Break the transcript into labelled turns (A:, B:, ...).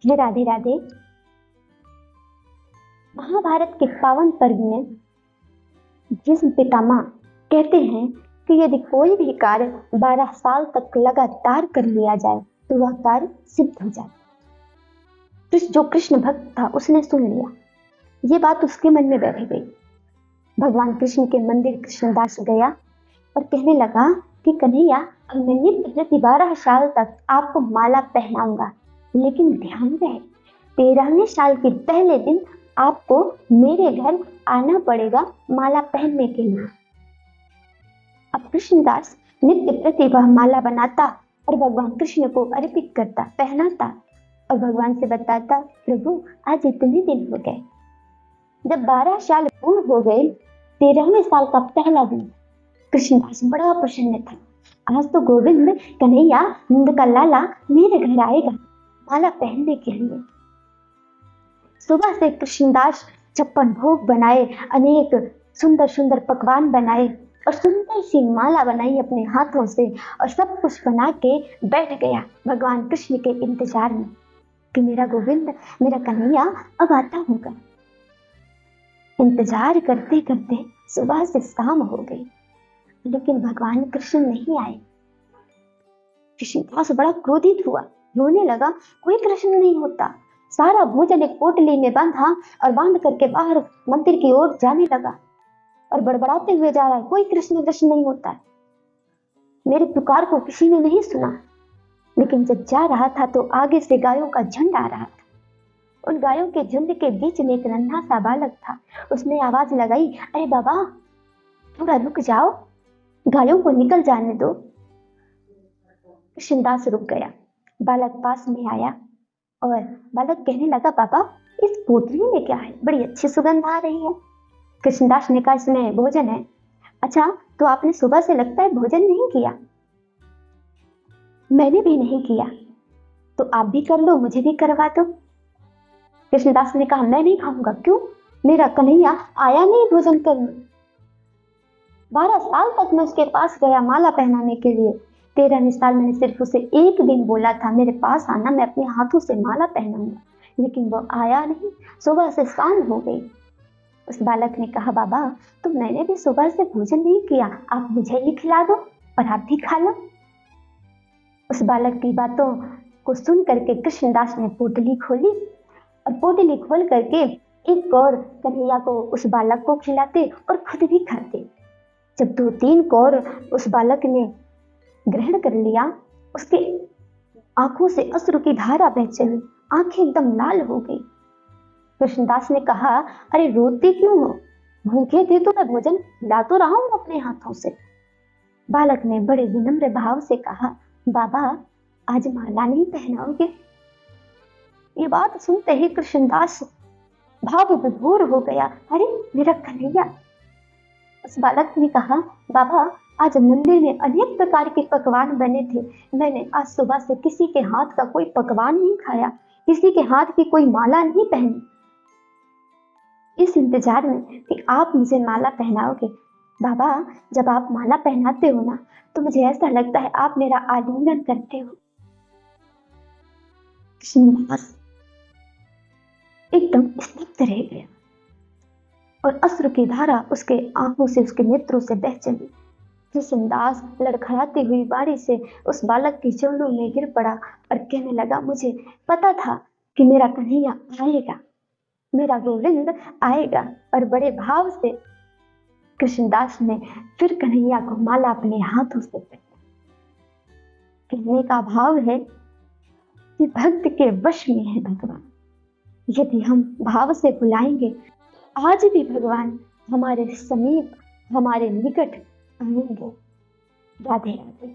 A: हे राधे राधे। महाभारत के पावन पर्व में भीष्म पितामह कहते हैं कि यदि कोई भी कार्य 12 साल तक लगातार कर लिया जाए तो वह कार्य सिद्ध हो जाए। जो कृष्ण भक्त था उसने सुन लिया, ये बात उसके मन में बैठ गई। भगवान कृष्ण के मंदिर कृष्णदास गया और कहने लगा कि कन्हैया, मैं नित्य प्रति 12 साल तक आपको माला पहनाऊंगा, लेकिन ध्यान रहे 13वें साल के पहले दिन आपको मेरे घर आना पड़ेगा माला पहनने के लिए। अब कृष्णदास नित्य प्रति वह माला बनाता और भगवान कृष्ण को अर्पित करता, पहनाता और भगवान से बताता, प्रभु आज इतने दिन हो गए। जब 12 साल पूर्ण हो गए, 13वें साल का पहला दिन, कृष्णदास बड़ा प्रसन्न था। आज तो गोविंद कन्हैया नंद का लाला मेरे घर आएगा माला पहनने के लिए। सुबह से कृष्णदास 56 भोग बनाए, अनेक सुंदर सुंदर पकवान बनाए और सुंदर सी माला बनाई अपने हाथों से और सब कुछ बना के बैठ गया भगवान कृष्ण के इंतजार में कि मेरा गोविंद, मेरा कन्हैया अब आता होगा। इंतजार करते करते सुबह से शाम हो गई, लेकिन भगवान कृष्ण नहीं आए। कृष्णदास बड़ा क्रोधित हुआ, रोने लगा, कोई कृष्ण नहीं होता। सारा भोजन एक पोटली में बांधा और बांध करके बाहर मंदिर की ओर जाने लगा और बड़बड़ाते हुए जा रहा है, कोई कृष्ण नहीं होता। मेरी पुकार को किसी ने नहीं सुना। लेकिन जब जा रहा था तो आगे से गायों का झुंड आ रहा था। उन गायों के झुंड के बीच में एक नन्हा सा बालक था। उसने आवाज लगाई, अरे बाबा थोड़ा रुक जाओ, गायों को निकल जाने दो। कृष्णदास रुक गया। बालक पास में आया और बालक कहने लगा, बाबा इस पोटली में क्या है, बड़ी अच्छी सुगंध आ रही है। कृष्णदास ने कहा, इसमें भोजन है। अच्छा, तो आपने सुबह से लगता है भोजन नहीं किया। मैंने भी नहीं किया, तो आप भी कर लो, मुझे भी करवा दो। कृष्णदास ने कहा, मैं नहीं खाऊंगा। क्यों? मेरा कन्हैया आया नहीं भोजन करने। 12 साल तक मैं उसके पास गया माला पहनाने के लिए। 13वें साल मैंने सिर्फ उसे एक दिन बोला था मेरे पास आना, मैं अपने हाथों से माला पहनाऊंगा, लेकिन वो आया नहीं। सुबह से शाम हो गई। उस बालक ने कहा, बाबा तो मैंने भी सुबह से भोजन नहीं किया, आप मुझे ही खिला दो और आप भी खा लो। उस बालक की बातों को सुन करके कृष्णदास ने पोटली खोली और पोटली खोल करके एक कौर कन्हैया को उस बालक को खिलाते और खुद भी खाते। जब 2-3 कौर उस बालक ने ग्रहण कर लिया, उसके आंखों से अश्रु की धारा बह चली, आंखें एकदम लाल हो गई। कृष्णदास ने कहा, अरे रोते क्यों हो, भूखे थे तो मैं भोजन ला तो रहा हूं अपने हाथों से। बालक ने बड़े विनम्र भाव से कहा, बाबा आज माला नहीं पहनाओगे? ये बात सुनते ही कृष्णदास भाव विभोर हो गया, अरे मेरा कन्हैया। उस बालक ने कहा, बाबा आज मंदिर में अनेक प्रकार के पकवान बने थे, मैंने आज सुबह से किसी के हाथ का कोई पकवान नहीं खाया, किसी के हाथ की कोई माला नहीं पहनी। इस इंतजार में कि आप मुझे माला पहनाओगे। बाबा जब आप माला पहनाते हो ना, तो मुझे ऐसा लगता है आप मेरा आलिंगन करते हो। कृष्णदास एकदम स्तब्ध रह गया और अश्रु की धारा उसके आंखों से, उसके नेत्रों से बह चली। कृष्णदास लड़खड़ाती हुई बारी से उस बालक की चरणों में गिर पड़ा और कहने लगा, मुझे पता था कि मेरा कन्हैया आएगा, मेरा गोविंद आएगा। और बड़े भाव से कृष्णदास ने फिर कन्हैया को माला अपने हाथों से पहना। कहने का भाव है कि भक्त के वश में है भगवान। यदि हम भाव से बुलाएंगे, आज भी भगवान हमारे समीप, हमारे निकट आएंगे। राधे राधे।